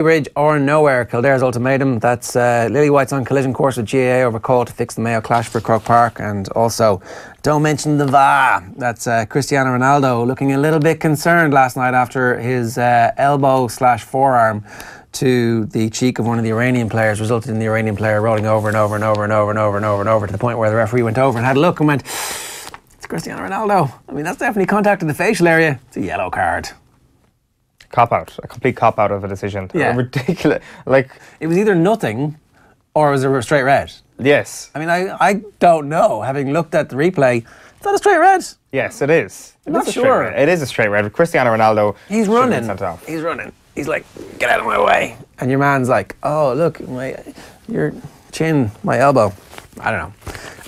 Newbridge or nowhere, Kildare's ultimatum. That's Lily White's on collision course with GAA over call to fix the Mayo clash for Croke Park. And also, don't mention the VAR. That's Cristiano Ronaldo looking a little bit concerned last night after his elbow/forearm to the cheek of one of the Iranian players resulted in the Iranian player rolling over and over and over and over and over and over and over to the point where the referee went over and had a look and went, "It's Cristiano Ronaldo. I mean, that's definitely contact in the facial area. It's a yellow card." Cop-out. A complete cop-out of a decision. Yeah. Ridiculous. Like, it was either nothing or it was a straight red. Yes. I mean, I don't know. Having looked at the replay, is that a straight red? Yes, it is. I'm not sure. It is a straight red. Cristiano Ronaldo. He's running. He's running. He's like, "Get out of my way." And your man's like, "Oh, look, your chin, my elbow." I don't know.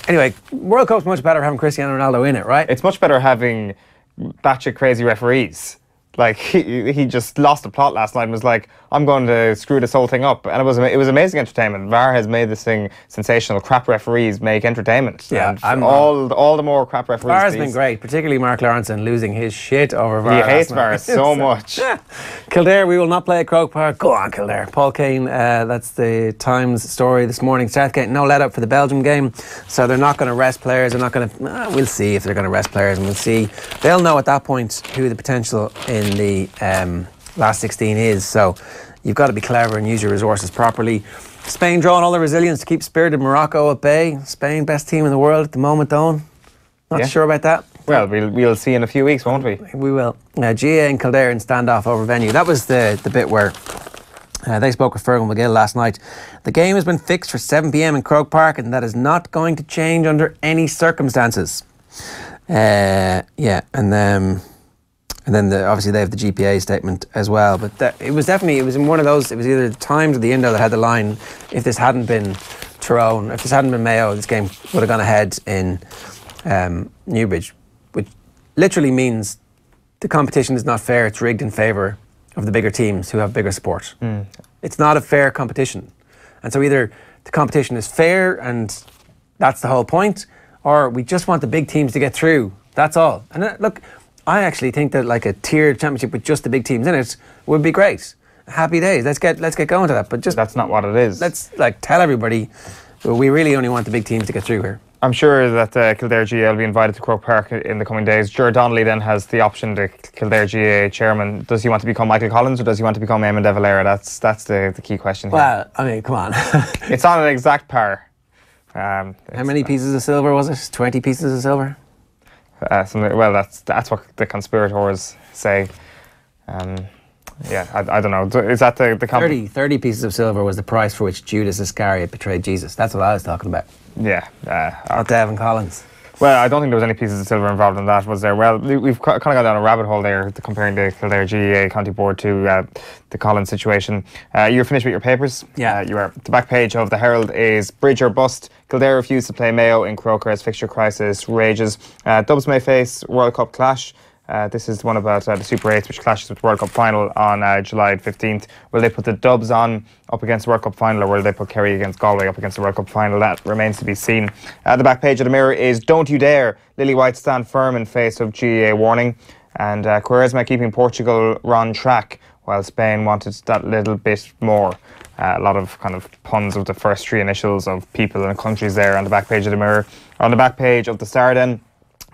Anyway, World Cup's much better having Cristiano Ronaldo in it, right? It's much better having batshit crazy referees. Like, he just lost the plot last night and was like, "I'm going to screw this whole thing up." And it was amazing entertainment. VAR has made this thing sensational. Crap referees make entertainment. Yeah, and all the more crap referees. VAR has been great, particularly Mark Lawrenson losing his shit over VAR. He hates VAR so much. Kildare, we will not play at Croke Park. Go on, Kildare. Paul Kane, that's the Times story this morning. Southgate, no let up for the Belgium game, so they're not going to rest players. They're not going to. We'll see if they're going to rest players, and we'll see. They'll know at that point who the potential in the last 16 is. So you've got to be clever and use your resources properly. Spain drawing all the resilience to keep spirited Morocco at bay. Spain, best team in the world at the moment, though. Not sure about that. Well, we'll see in a few weeks, won't we? We will. GAA and Kildare in standoff over venue. That was the bit where they spoke with Fergal McGill last night. The game has been fixed for 7 p.m. in Croke Park, and that is not going to change under any circumstances. And then obviously they have the GPA statement as well. But it was in one of those, it was either the Times or the Indo that had the line, if this hadn't been Tyrone, if this hadn't been Mayo, this game would have gone ahead in Newbridge, which literally means the competition is not fair, it's rigged in favour of the bigger teams who have bigger support. It's not a fair competition. And so either the competition is fair and that's the whole point, or we just want the big teams to get through. That's all. And look, I actually think that like a tiered championship with just the big teams in it would be great. Happy days. Let's get going to that. But just that's not what it is. Let's tell everybody we really only want the big teams to get through here. I'm sure that Kildare GAA will be invited to Croke Park in the coming days. Ger Donnelly then has the option to Kildare GAA chairman. Does he want to become Michael Collins or does he want to become Eamon De Valera? That's the key question here. Well, I mean, come on. It's on an exact par. How many pieces of silver was it? 20 pieces of silver? Well, that's what the conspirators say. Yeah, I don't know. Is that the 30 pieces of silver was the price for which Judas Iscariot betrayed Jesus. That's what I was talking about. Yeah. Not Devin Collins. Well, I don't think there was any pieces of silver involved in that, was there? Well, we've kind of gone down a rabbit hole there, comparing the Kildare GAA County Board to the Collins situation. You're finished with your papers? Yeah. You are. The back page of the Herald is Bridge or Bust. Kildare refused to play Mayo in Croker as fixture crisis rages. Dubs may face World Cup clash. This is the one about the Super 8s, which clashes with the World Cup final on July 15th. Will they put the Dubs on up against the World Cup final, or will they put Kerry against Galway up against the World Cup final? That remains to be seen. The back page of the Mirror is Don't You Dare. Lily White stand firm in face of GAA warning. And Quaresma keeping Portugal on track, while Spain wanted that little bit more. A lot of kind of puns with the first three initials of people and countries there on the back page of the Mirror. On the back page of the Star then,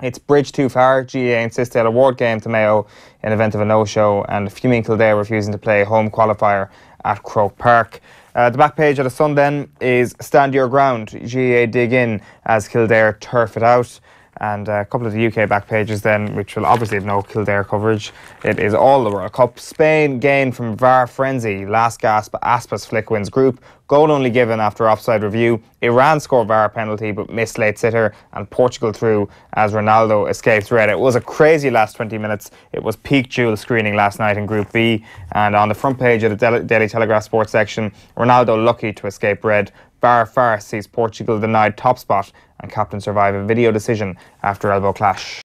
it's bridge too far. GAA insist they had a ward game to Mayo in event of a no-show, and fuming Kildare refusing to play home qualifier at Croke Park. The back page of the Sun then is Stand Your Ground. GAA dig in as Kildare turf it out. And a couple of the UK back pages then, which will obviously have no Kildare coverage. It is all the World Cup. Spain gain from VAR frenzy. Last gasp, Aspas flick wins group. Goal only given after offside review. Iran score VAR penalty but missed late sitter. And Portugal through as Ronaldo escapes red. It was a crazy last 20 minutes. It was peak duel screening last night in Group B. And on the front page of the Daily Telegraph sports section, Ronaldo lucky to escape red. VAR farce sees Portugal denied top spot and captain survive a video decision after elbow clash.